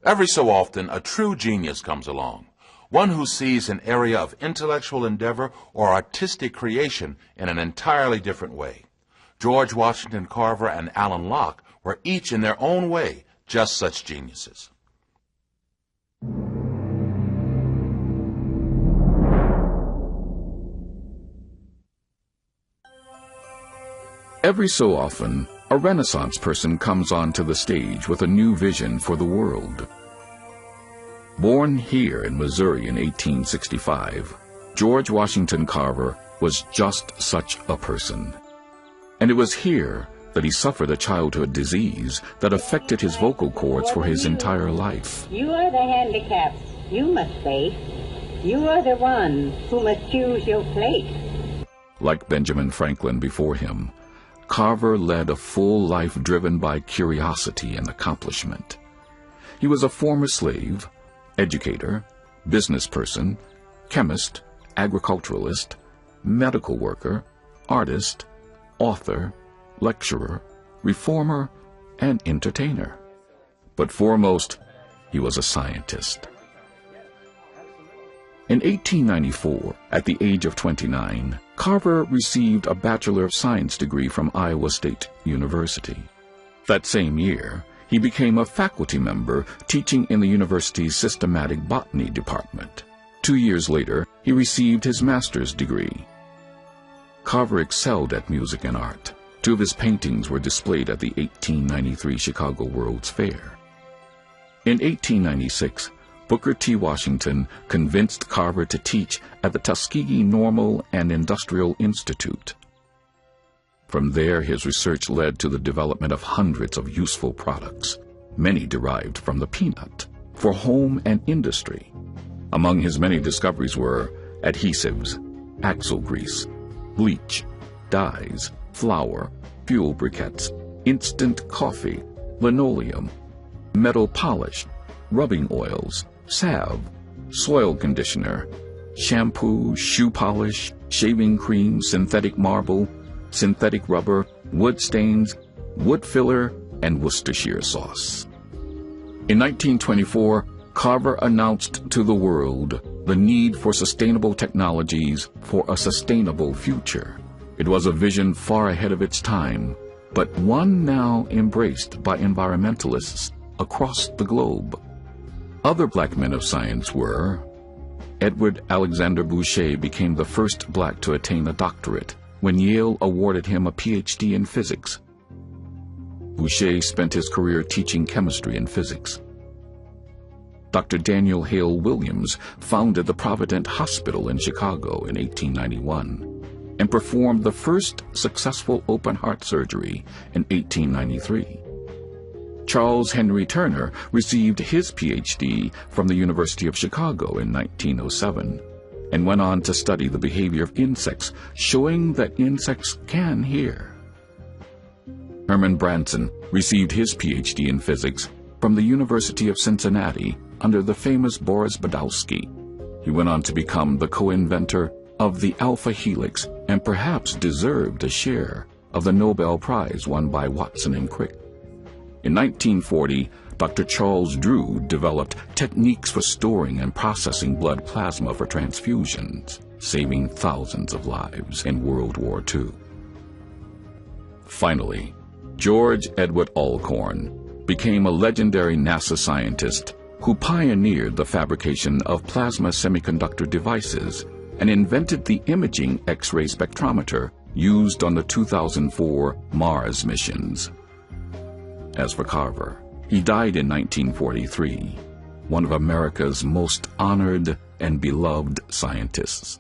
Every so often, a true genius comes along, one who sees an area of intellectual endeavor or artistic creation in an entirely different way. George Washington Carver and Alan Locke were each in their own way just such geniuses. Every so often, a Renaissance person comes onto the stage with a new vision for the world. Born here in Missouri in 1865, George Washington Carver was just such a person. And it was here that he suffered a childhood disease that affected his vocal cords for his entire life. You are the handicaps you must face. You are the one who must choose your place. Like Benjamin Franklin before him, Carver led a full life driven by curiosity and accomplishment. He was a former slave, educator, business person, chemist, agriculturalist, medical worker, artist, author, lecturer, reformer, and entertainer. But foremost, he was a scientist. In 1894, at the age of 29, Carver received a Bachelor of Science degree from Iowa State University. That same year, he became a faculty member teaching in the university's systematic botany department. 2 years later, he received his master's degree. Carver excelled at music and art. 2 of his paintings were displayed at the 1893 Chicago World's Fair. In 1896, Booker T. Washington convinced Carver to teach at the Tuskegee Normal and Industrial Institute. From there, his research led to the development of hundreds of useful products, many derived from the peanut, for home and industry. Among his many discoveries were adhesives, axle grease, bleach, dyes, flour, fuel briquettes, instant coffee, linoleum, metal polish, rubbing oils, salve, soil conditioner, shampoo, shoe polish, shaving cream, synthetic marble, synthetic rubber, wood stains, wood filler, and Worcestershire sauce. In 1924, Carver announced to the world the need for sustainable technologies for a sustainable future. It was a vision far ahead of its time, but one now embraced by environmentalists across the globe. Other black men of science were: Edward Alexander Boucher became the first black to attain a doctorate when Yale awarded him a PhD in physics. Boucher spent his career teaching chemistry and physics. Dr. Daniel Hale Williams founded the Provident Hospital in Chicago in 1891 and performed the first successful open-heart surgery in 1893. Charles Henry Turner received his PhD from the University of Chicago in 1907 and went on to study the behavior of insects, showing that insects can hear. Herman Branson received his PhD in physics from the University of Cincinnati under the famous Boris Badowski. He went on to become the co-inventor of the alpha helix and perhaps deserved a share of the Nobel Prize won by Watson and Crick. In 1940, Dr. Charles Drew developed techniques for storing and processing blood plasma for transfusions, saving thousands of lives in World War II. Finally, George Edward Alcorn became a legendary NASA scientist who pioneered the fabrication of plasma semiconductor devices and invented the imaging X-ray spectrometer used on the 2004 Mars missions. As for Carver, he died in 1943, one of America's most honored and beloved scientists.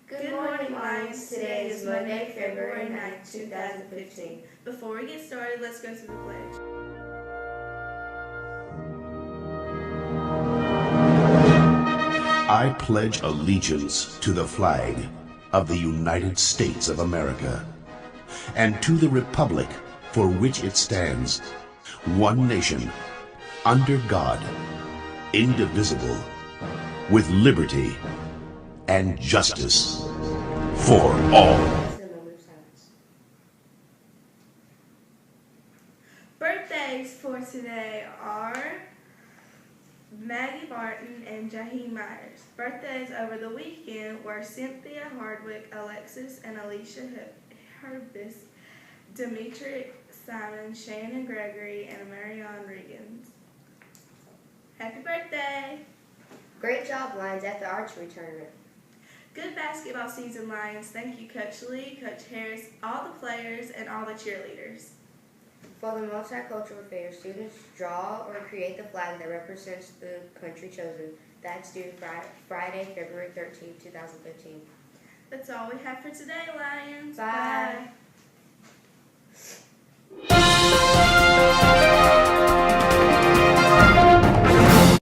Good morning, Lions. Today is Monday, February 9th, 2015. Before we get started, let's go through the pledge. I pledge allegiance to the flag of the United States of America and to the republic for which it stands, one nation, under God, indivisible, with liberty and justice for all. Birthday! birthdays for today are Maggie Barton and Jaheim Myers. Birthdays over the weekend were Cynthia Hardwick, Alexis and Alicia Herbis, Demetric Simon, Shannon Gregory, and Marion Riggins. Happy birthday! Great job, Lions, at the archery tournament. Good basketball season, Lions. Thank you, Coach Lee, Coach Harris, all the players, and all the cheerleaders. For the multicultural fair, students draw or create the flag that represents the country chosen. That's due Friday, February 13, 2015. That's all we have for today, Lions. Bye. Bye.